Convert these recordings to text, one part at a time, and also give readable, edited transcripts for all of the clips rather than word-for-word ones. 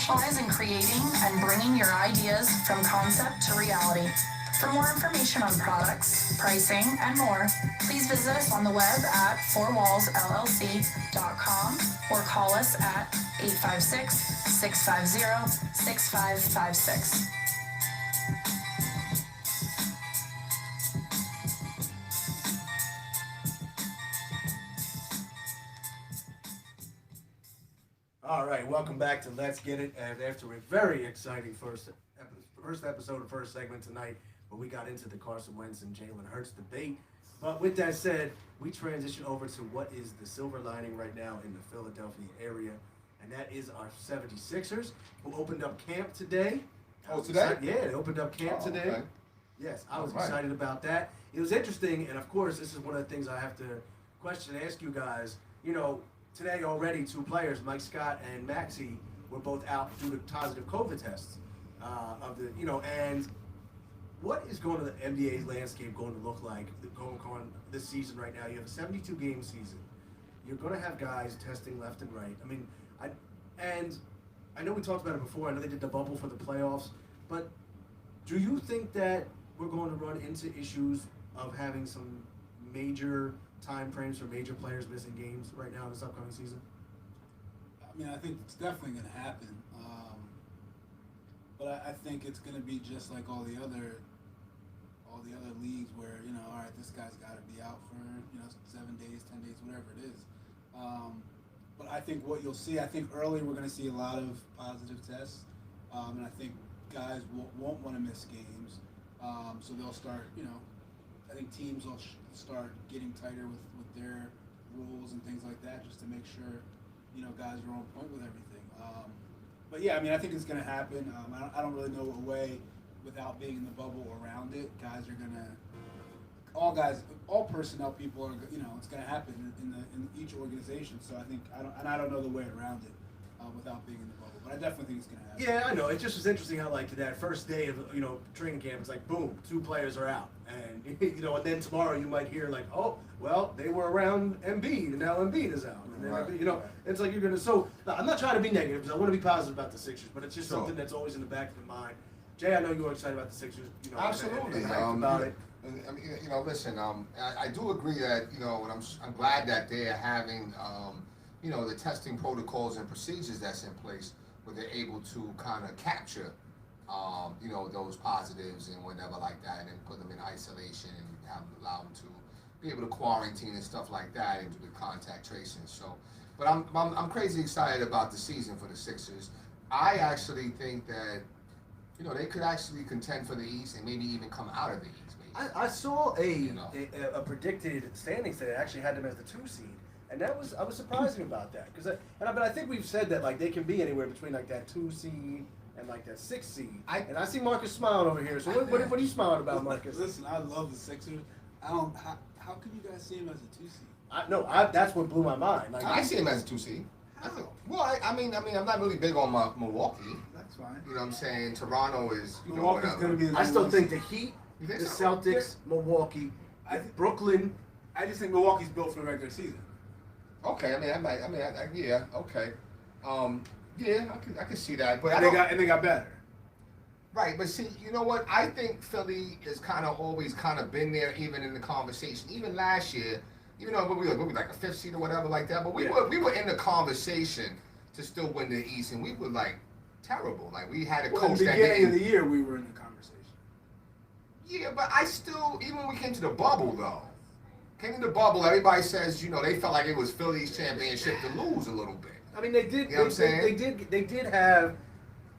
specialize in creating and bringing your ideas from concept to reality. For more information on products, pricing, and more, please visit us on the web at fourwallsllc.com or call us at 856-650-6556. All right, welcome back to Let's Get It. And after a very exciting first episode of first segment tonight, where we got into the Carson Wentz and Jalen Hurts debate. But with that said, we transition over to what is the silver lining right now in the Philadelphia area, and that is our 76ers, who opened up camp today. Oh, today? Yeah, they opened up camp today. Okay. Yes, I was excited about that. It was interesting, and of course, this is one of the things I have to ask you guys. You know, today already 2 players, Mike Scott and Maxey, were both out due to positive COVID tests. And what is going to the NBA landscape going to look like going on this season right now? You have a 72-game season. You're going to have guys testing left and right. I mean, I know we talked about it before. I know they did the bubble for the playoffs, but do you think that we're going to run into issues of having some major time frames for major players missing games right now in this upcoming season? I mean, I think it's definitely going to happen. But I think it's going to be just like all the other leagues where, you know, all right, this guy's got to be out for, 7 days, 10 days, whatever it is. But I think what you'll see, I think early we're going to see a lot of positive tests. And I think guys won't want to miss games. So they'll start, I think teams will start getting tighter with their rules and things like that just to make sure, guys are on point with everything. But yeah, I mean, I think it's going to happen. I don't really know a way without being in the bubble around it. Guys are going to, all personnel people are, it's going to happen in each organization. So I think I don't know the way around it without being in the bubble. But I definitely think it's going to happen. Yeah, I know. It just was interesting how, like, to that first day of, training camp, it's like, boom, 2 players are out. And, and then tomorrow you might hear, like, oh, well, they were around Embiid, and now Embiid is out. And then, Right. it's like you're going to, so, I'm not trying to be negative, because I want to be positive about the Sixers, but it's just something that's always in the back of the mind. Jay, I know you were excited about the Sixers. Absolutely. And hyped about it. I mean, listen, I do agree that, and I'm glad that they're having, the testing protocols and procedures that's in place where they're able to kind of capture, those positives and whatever like that, and then put them in isolation and allow them to be able to quarantine and stuff like that and do the contact tracing. So, but I'm crazy excited about the season for the Sixers. I actually think that, they could actually contend for the East and maybe even come out of the East. Maybe. I saw a predicted standings that actually had them as the 2 seed, and I was surprised about that because but I think we've said that like they can be anywhere between like that 2 seed and like that 6 seed. And I see Marcus smiling over here. So what are you smiling about, Marcus? Listen, I love the Sixers. How can you guys see him as a 2 seed? That's what blew my mind. Like, I see him as a 2 seed. I mean, I'm not really big on Milwaukee. That's fine. You know what I'm saying? Toronto is, Milwaukee's going to be. I still think the Heat, the so? Celtics, Milwaukee, Brooklyn. I just think Milwaukee's built for the regular season. Okay, yeah, okay. Yeah, I can see that, but they got better. Right, but see, you know what? I think Philly has kind of always kind of been there, even in the conversation. Even last year, even though we were like a 5th seed or whatever like that, but we were in the conversation to still win the East, and we were like terrible. Like we had a coach that at the beginning of the year, we were in the conversation. Yeah, but I still, even when we came to the bubble though, everybody says, they felt like it was Philly's championship to lose a little bit. I mean, they did. You know what I'm saying? They did have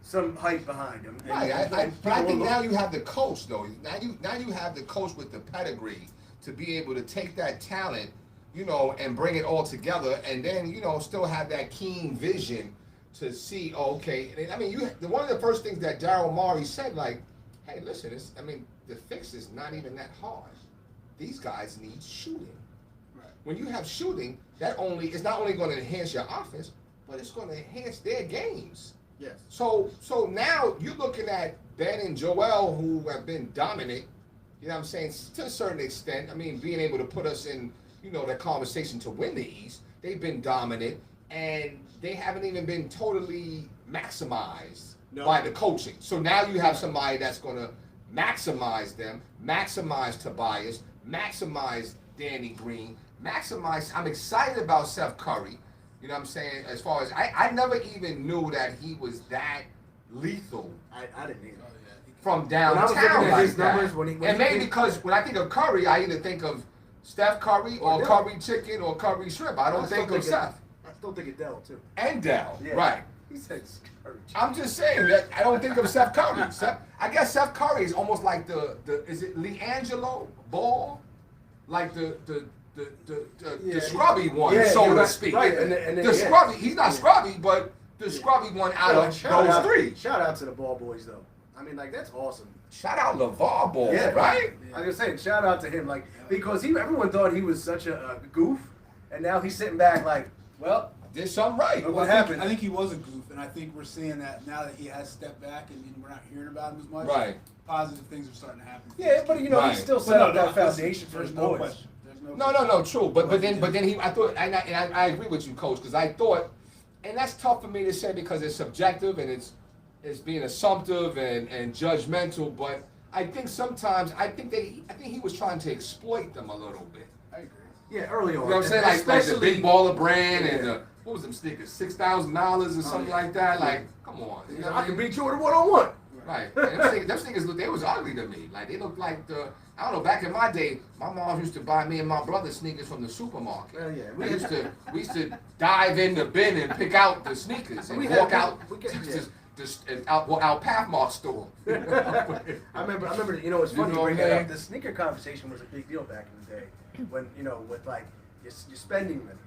some hype behind them. Right, but I think now you have the coach though. Now you have the coach with the pedigree to be able to take that talent, and bring it all together, and then still have that keen vision to see. Oh, okay. I mean, one of the first things that Daryl Morey said, like, hey, listen, the fix is not even that hard. These guys need shooting. Right. When you have shooting, it's not only going to enhance your offense, but it's going to enhance their games. Yes. So now you're looking at Ben and Joel, who have been dominant, you know what I'm saying, to a certain extent. I mean, being able to put us in, that conversation to win the East. They've been dominant, and they haven't even been totally maximized No. by the coaching. So now you have somebody that's going to maximize them, maximize Tobias, maximize Danny Green, maximize. I'm excited about Seth Curry. You know what I'm saying? As far as I never even knew that he was that lethal I didn't either. Oh, yeah. from When I was looking downtown at like his numbers, that. when he And maybe came- because when I think of Curry, I either think of Steph Curry or Dell. Curry chicken or Curry shrimp. I don't still think of Seth. I still think of Dell too. And Dell, Yeah. right. He said Curry. I'm just saying that I don't think of Seth Curry. I guess Seth Curry is almost like the is it LiAngelo Ball? Like the scrubby one, Yeah, so you're to right, speak. right, and then, The yeah. scrubby, he's not scrubby, but the scrubby one out of those three. Shout out to the Ball Boys though. I mean, like that's awesome. Shout out LeVar Ball, Yeah, right? I was saying, shout out to him, like because everyone thought he was such a goof, and now he's sitting back like, well, Did something right. What Well, happened? I think he was a goof, and I think we're seeing that now that he has stepped back and we're not hearing about him as much. Right. Positive things are starting to happen. yeah, but you know, Right. he still But set no, up that listen, foundation for there's his no boys. question. There's no No, question. true. But then he, I thought, and I agree with you, Coach, because I thought, and that's tough for me to say because it's subjective and it's being assumptive and judgmental. But I think sometimes I think he was trying to exploit them a little bit. I agree. Yeah, early on. You know what I'm saying? Like the Especially- big baller brand and Yeah. the, what was them sneakers, $6,000 or something like that. Like, come on, you know what I can beat you with a one-on-one. Right. And them sneakers look, they was ugly to me. Like they looked like I don't know, back in my day, my mom used to buy me and my brother sneakers from the supermarket. Well, yeah, We used to dive in the bin and pick out the sneakers and We walk had- out we get- our Pathmark store. I remember, you know, it's funny You know you bring what I that mean? up. The sneaker conversation was a big deal back in the day when, you know, with like your spending limit.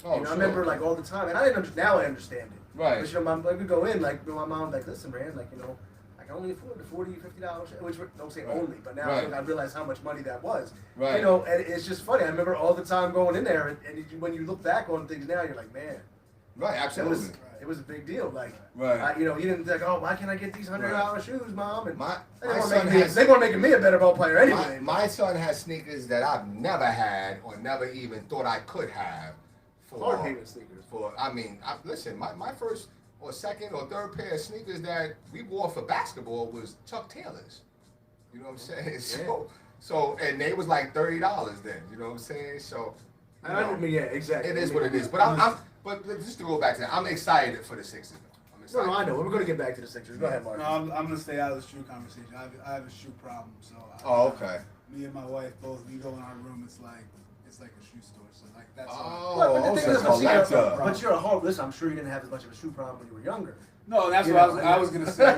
Oh, you know, I sure. remember like all the time, and I didn't now I understand it. Right. But, you know, like we go in, like my mom, like, listen, man, like, you know, I can only afford the $40, $50, which don't say only, but now Right. I realize how much money that was. Right. You know, and it's just funny. I remember all the time going in there, and when you look back on things now, you're like, man, Right, absolutely. it was a big deal. Like, Right. you know, you didn't think, oh, why can't I get these $100 Right. shoes, mom? And My they my weren't son making me, has they weren't making me a better ball player anyway. my son has sneakers that I've never had or never even thought I could have. Hard payment sneakers. Listen, my first or second or third pair of sneakers that we wore for basketball was Chuck Taylor's. You know what I'm saying? So and they was like $30 then. You know what I'm saying? So you I know, mean, yeah, exactly. it is I mean, what it is. But but just to go back to that, I'm excited for the Sixers. I'm No, excited. no, I know. We're going to get back to the Sixers. Go ahead, Mark. No, I'm going to stay out of the shoe conversation. I have a shoe problem, so. Okay. Me and my wife both. We go in our room. It's like a shoe store. So like that's. But the thing is, but you're a hard. Listen, I'm sure you didn't have as much of a shoe problem when you were younger. No, that's You what know, I was gonna say.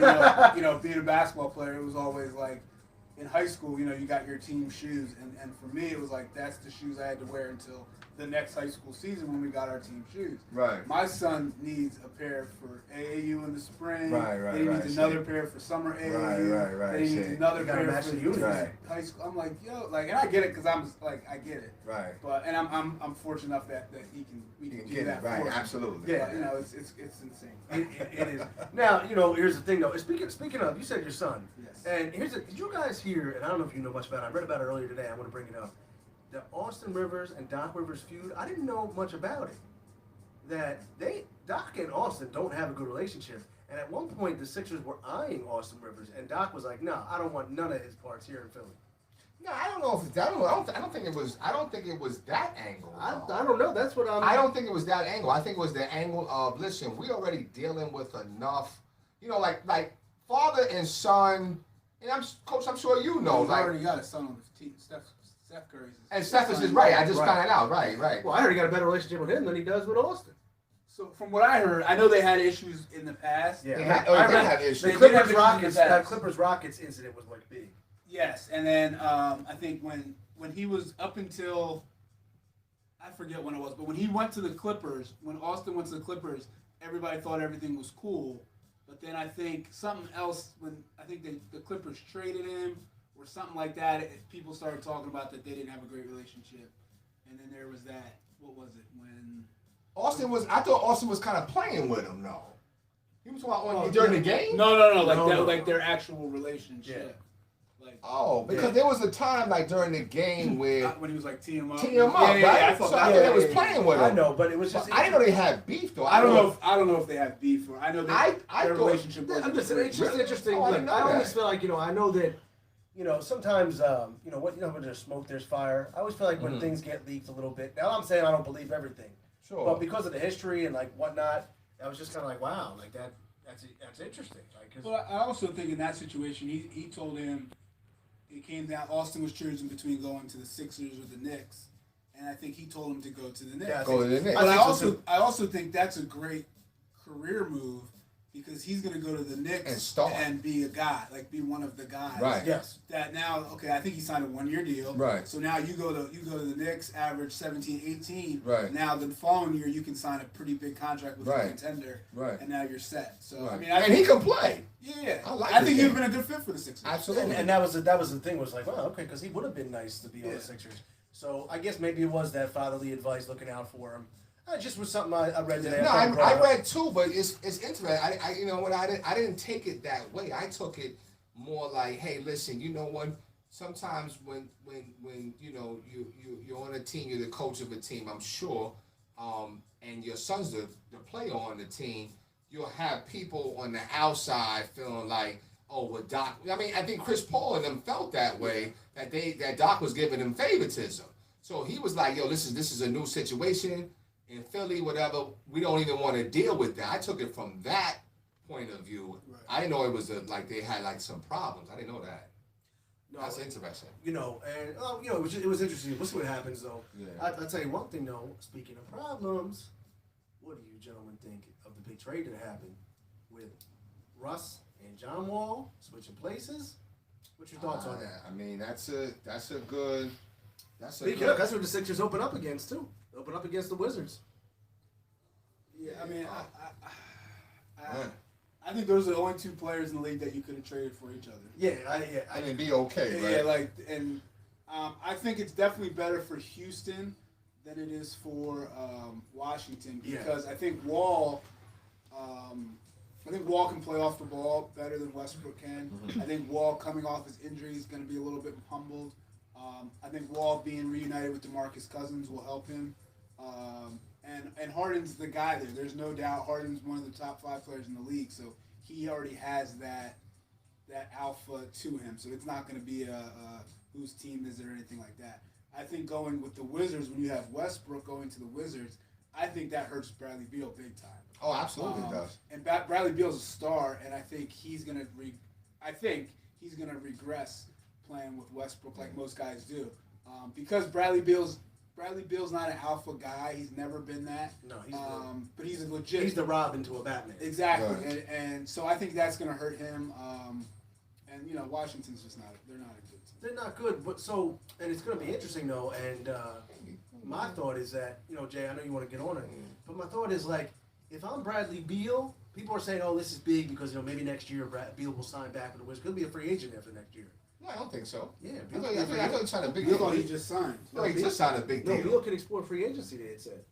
You know, being a basketball player, it was always like in high school. You know, you got your team shoes, and for me, it was like that's the shoes I had to wear until the next high school season when we got our team shoes. Right. My son needs a pair for AAU in the spring. Right, Then he needs another pair for summer AAU. right, Then he needs see. another You gotta pair match for the uniform. Right. high school. I'm like, yo, like, and I get it because I get it. Right. But and I'm fortunate enough that we can do Get that it right. for him. Absolutely. Yeah. But, you know, it's insane. It is. Now, you know, here's the thing, though. Speaking of, you said your son. Yes. And did you guys hear, and I don't know if you know much about it, I read about it earlier today, I want to bring it up. The Austin Rivers and Doc Rivers feud, I didn't know much about it. That Doc and Austin don't have a good relationship. And at one point, the Sixers were eyeing Austin Rivers, and Doc was like, no, I don't want none of his parts here in Philly. No, I don't know if I don't think it was. I don't think it was that angle. I don't know. That's what I'm. I don't think it was that angle. I think it was the angle of listen. We already dealing with enough. You know, like father and son. And Coach, I'm sure you know. He's Like, already got a son on the team. Steph Curry's. and Steph is right. I just Right. found it out. Right. Well, I heard he got a better relationship with him than he does with Austin. So from what I heard, I know they had issues in the past. Yeah, They had- I they read- had issues. The They did have Clippers issues Rockets, in the past. Clippers Rockets incident was like big. Yes, and then I think when he was up until I forget when it was, but when he went to the Clippers, when Austin went to the Clippers, everybody thought everything was cool. But then I think something else when I think the Clippers traded him or something like that, people started talking about that they didn't have a great relationship. And then there was that. What was it when? I thought Austin was kind of playing with him though. He was during the game. No, like No, that, no, like no. their actual relationship. Like, Oh, because there was a time like during the game where when he was like teeing him up. team up, Yeah, right? I thought So that I was- thought they was playing with him. I know, but it was just. But I didn't know they had beef though. I don't know. I don't know if they have beef or I know that I their thought- relationship. I'm wasn't just, great. it's just interesting. Oh, I Look, didn't know I always that. feel like, I know that, sometimes, when there's smoke, there's fire. I always feel like when things get leaked a little bit. Now I'm saying I don't believe everything, Sure. but because of the history and like whatnot, I was just kind of like, wow, like that's interesting. Like, 'cause- Well, I also think in that situation, he told him it came down. Austin was choosing between going to the Sixers or the Knicks, and I think he told him to go to the Knicks. Yeah, I Go to the Knicks. But I think so, too. I also think that's a great career move because he's going to go to the Knicks And start. and be a guy, like be one of the guys. Right. yes. That now, okay, I think he signed a 1-year deal. Right. So now you go to the Knicks, average 17, 18. Right. Now the following year you can sign a pretty big contract with Right. a contender. Right. And now you're set. So I Right. mean, I and he think, can play. yeah, I like I this think game. you've been a good fit for the Sixers. Absolutely. And that was the thing was like, well, okay, because he would have been nice to be on Yeah. the Sixers. So I guess maybe it was that fatherly advice, looking out for him. It just was something I read today. No, thought it brought I up. read too, but it's interesting. I I didn't take it that way. I took it more like, hey, listen, you know what? Sometimes when you're on a team, you're the coach of a team. I'm sure, and your son's the player on the team. You'll have people on the outside feeling like, oh, well, Doc. I mean, I think Chris Paul and them felt that way that Doc was giving him favoritism. So he was like, yo, this is a new situation in Philly, whatever. We don't even want to deal with that. I took it from that point of view. Right. I didn't know it was like they had like some problems. I didn't know that. No, That's interesting. and it was interesting. We'll see what happens though. Yeah. I'll tell you one thing though. Speaking of problems, what do you gentlemen think of the big trade that happened with Russ and John Wall switching places? What's your thoughts on that? I mean, that's a good. Speaking of, that's what the Sixers open up against too. They open up against the Wizards. Yeah, I mean, Yeah. I think those are the only two players in the league that you could have traded for each other. Yeah, I mean, be okay, right? Yeah, like, and I think it's definitely better for Houston than it is for Washington because I think Wall can play off the ball better than Westbrook can. I think Wall coming off his injury is going to be a little bit humbled. I think Wall being reunited with DeMarcus Cousins will help him. And Harden's the guy there. There's no doubt Harden's one of the top 5 players in the league, so he already has that alpha to him. So it's not going to be a whose team is it or anything like that. I think going with the Wizards, when you have Westbrook going to the Wizards, I think that hurts Bradley Beal big time. Oh, absolutely it does. And Bradley Beal's a star, and I think he's gonna regress playing with Westbrook like most guys do, because Bradley Beal's not an alpha guy. He's never been that. No, but he's a legit. he's the Robin to a Batman. Exactly, Right. and so I think that's gonna hurt him. And Washington's just they're not a good team. They're not good, but and it's going to be interesting though. And my thought is that Jay, I know you want to get on it, but my thought is like, if I'm Bradley Beal, people are saying, oh, this is big because maybe next year Beal will sign back with the Wizards. He'll be a free agent after next year. No, I don't think so. Yeah, I thought he signed a big I thought deal. he just signed. No, he just signed a big No, deal. Beal can explore free agency. They had said.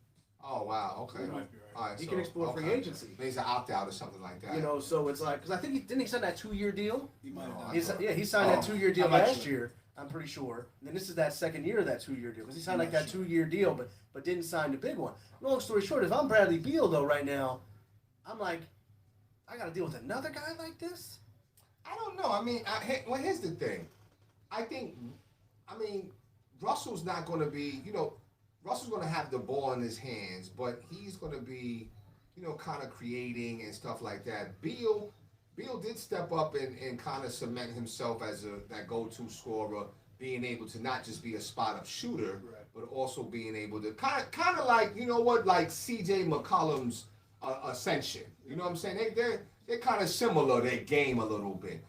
Oh wow, okay. You might be right. All right, He can explore free agency. Maybe he's an opt out or something like that. So it's like because I think didn't he sign that 2-year deal? He might have Oh, done. He signed that 2-year deal I'm not last sure. year. I'm pretty sure. And then this is that second year of that 2-year deal because he signed I'm like not that 2-year deal, but didn't sign the big one. Long story short, if I'm Bradley Beal though right now, I'm like, I got to deal with another guy like this. I don't know. I mean, here's the thing. I mean, Russell's not going to be, Russell's going to have the ball in his hands, but he's going to be, kind of creating and stuff like that. Beal did step up and kind of cement himself as that go-to scorer, being able to not just be a spot-up shooter, Right. but also being able to kind of like, like C.J. McCollum's ascension. You know what I'm saying? They're kind of similar, their game a little bit.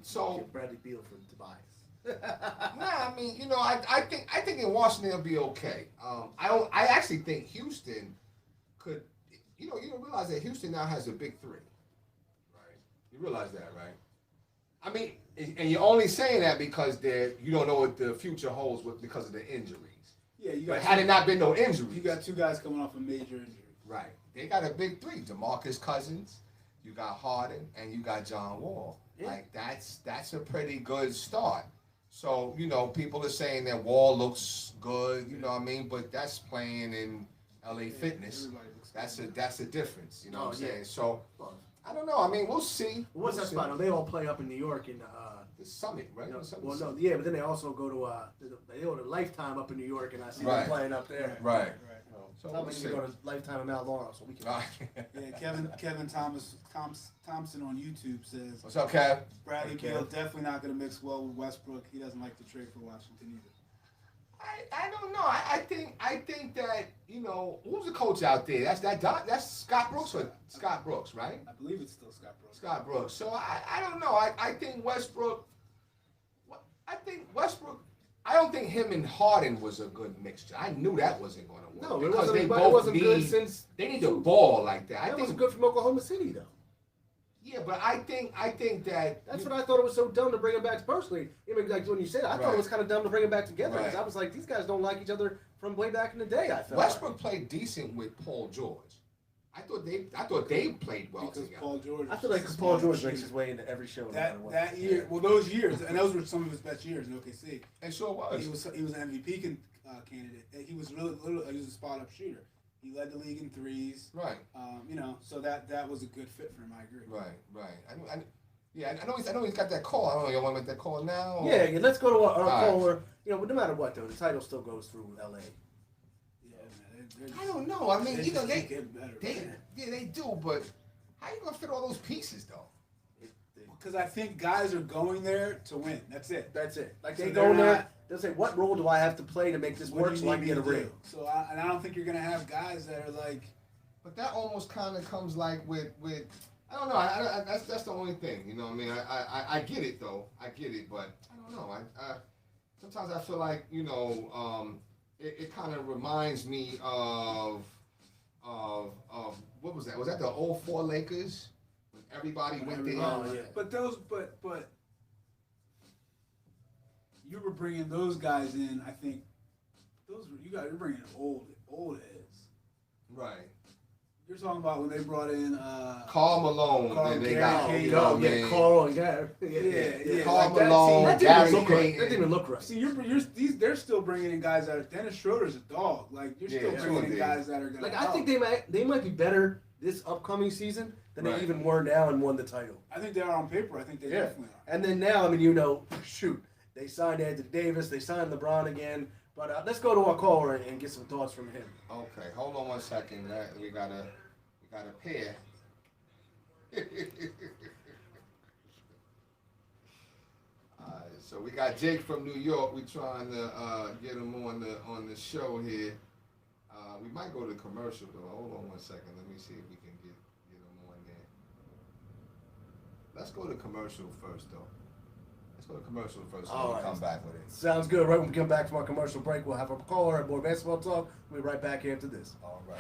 So Get Bradley Beal from Tobias. I mean, I think in Washington it'll be okay. I actually think Houston could. You realize that Houston now has a big 3, right? You realize that, right? I mean, and you're only saying that because you don't know what the future holds because of the injuries. Yeah, you But got. had it not been no injuries, You got 2 guys coming off a major injury. right? They got a big 3: DeMarcus Cousins. you got Harden, and you got John Wall. Yeah. Like that's a pretty good start. So people are saying that Wall looks good. You know what I mean? But that's playing in LA Fitness. Everybody looks That's a difference. You know what I'm yeah. saying? So Well, I don't know. I mean, we'll see. what's We'll that see. spot? They all play up in New York in The Summit, right? no, Summit. well, no, yeah, but then they also go to they go to Lifetime up in New York, and I see Right. them playing up there. Right. Right. So So we'll we see. can go to Lifetime in Mount Laurel, so we can. Yeah, Kevin Thompson on YouTube says What's up, Kev? Bradley Hey, Beal Kev. definitely not going to mix well with Westbrook. He doesn't like to trade for Washington either. I don't know. I think that who's the coach out there? That's Scott Brooks or Scott Brooks, right? I believe it's still Scott Brooks. Scott Brooks. So I don't know. I think Westbrook. I don't think him and Harden was a good mixture. I knew that wasn't going to work. No, it because wasn't. they But both it wasn't need, good since. They need to ball like that. I That think. wasn't good from Oklahoma City, though. Yeah, but I think that. That's what I thought it was so dumb to bring them back. Personally, even like when you said it, I thought Right. it was kind of dumb to bring them back together because Right. I was like, these guys don't like each other from way back in the day. I felt Westbrook played decent with Paul George. I thought they played well Because together. Paul George. I feel like is a Paul smart George shooter. makes his way into every show. No matter what. That year, well, those years, and those were some of his best years in OKC. It sure was. He was an MVP candidate. He was he was a spot up shooter. He led the league in threes. Right. So that was a good fit for him. I agree. Right. I know he's got that call. I don't know. You want to make that call now? Or? Yeah, let's go to our right. caller. But no matter what, though, the title still goes through LA. Yeah, man. They're I don't know. I mean, they just keep getting better. they do, but how you gonna fit all those pieces though? Because I think guys are going there to win. That's it. That's it. Like So they they're go in there, not- they'll say, "What role do I have to play to make this What work do you so I need can get me a to ring?" do? So I don't think you're gonna have guys that are like. But that almost kind of comes like with I don't know. I that's the only thing. You know what I mean? I get it though. I get it, but I don't know. I sometimes I feel like it kind of reminds me of what was that? Was that the 04 Lakers when everybody went there? Oh, yeah. But you were bringing those guys in. I think you're bringing old heads. Right. You're talking about when they brought in Karl Malone, Karl and they Gary got Cahill. you know what I mean? Carl, Yeah. Karl like that Malone, team- That Gary didn't look right. Payton. That didn't even look right. See, they're still bringing in guys that are. Dennis Schroeder's a dog. Like you're still Yeah, bringing in sure guys that are gonna. Like I help. think they might be better this upcoming season than Right. they even were now and won the title. I think they are on paper. I think they Yeah. definitely are. And then now, I mean, shoot, they signed Anthony Davis, they signed LeBron again. But let's go to our caller and get some thoughts from him. Okay, hold on 1 second. We got a pair. So we got Jake from New York. We're trying to get him on the show here. We might go to commercial though. Hold on 1 second. Let me see if we can get him on there. Let's go to commercial first though. Let's go to commercial first. So All we'll right. come back with it. Sounds good. Right when we come back from our commercial break, we'll have our caller at More Basketball Talk. We'll be right back after this. All right.